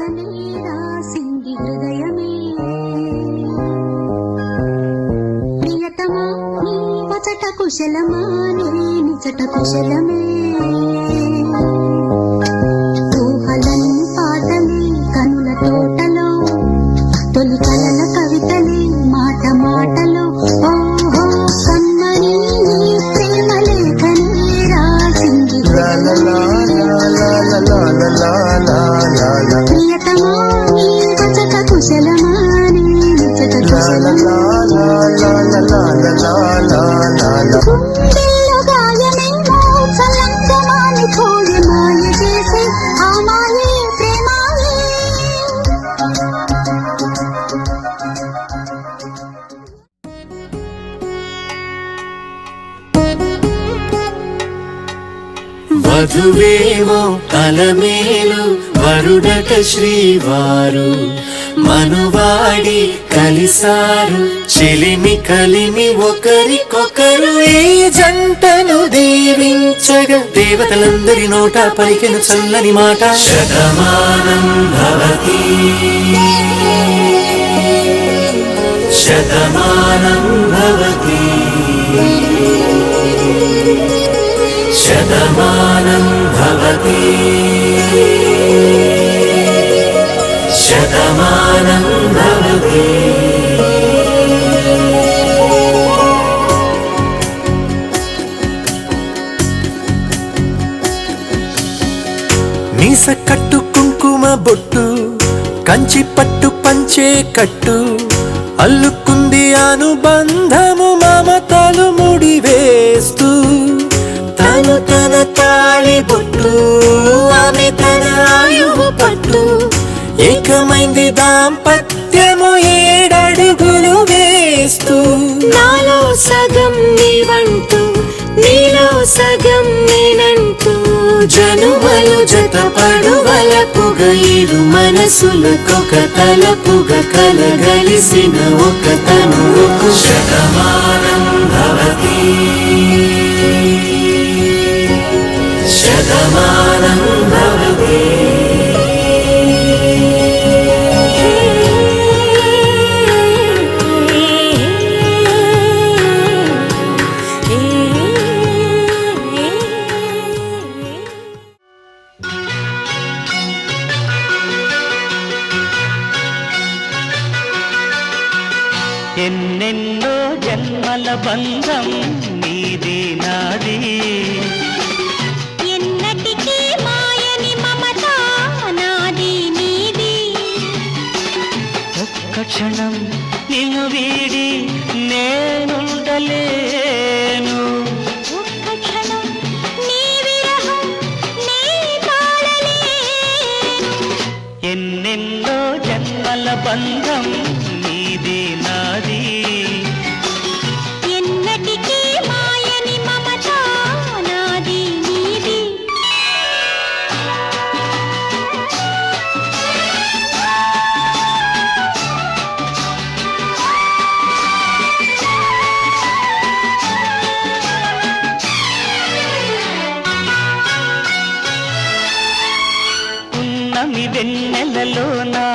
లేఖనే రాసింది హృదయమే ప్రియతమా నీ వచట కుశలమా నీ నిజట కుశలమే ఊహలని పాటలే కనుల తోటలో తొలి కలల కవితలే మాట మాటలో ఓహో కమ్మని నీ ప్రేమ లేఖనే రాసింది ప్రియతమా నీ వచట కుశలమా నీ నిజట కుశలమే గుండెల్లో గాయమేమో చల్లంగమాని పోయి మాయ చేసే ఆ మాయే ప్రేమాయే వధువేమో అలమేలు వరుడట శ్రీవారు మనువాడి కలిసారు చెలిమి కలిమి ఒకరికొకరు ఈ జంటను దీవించగా దేవతలందరి నోట పలికిన చల్లని మాట శతమానం భవతి శతమానం భవతి శతమానం భవతి శతమానం భవతి మీస కట్టు కుంకుమ బొట్టు కంచి పట్టు పంచే కట్టు అల్లుకుంది అనుబంధము మమతలు ముడివేస్తూ తను తన తాళి బొట్టు ఆమె తన ఆయువు పట్టు ఏకమైంది దాంపత్యము 7 అడుగులు వేస్తూ నాలో సగం నీవంటూ నీలో సగం నేనంటూ జనుమలు జతపడువల పుగ ఇరు మనసులకొక తలపుగ కలగలిసిన ఒక తనువుకు శతమానం భవతి శతమానం భవతి ఎన్నెన్నో జన్మల బంధం నీది నాది ఎన్నటికీ మాయని మమత నాది నీది ఒక్క క్షణం నిన్ను వీడి నేనుండలేను ఒక్క క్షణం నీ విరహం నీ తాళలేను ఎన్నెన్నో జన్మల బంధం నీది నాది ఎన్నటికీ మాయని మమత నాది నీది ఉన్నమి వెన్నెలలో నా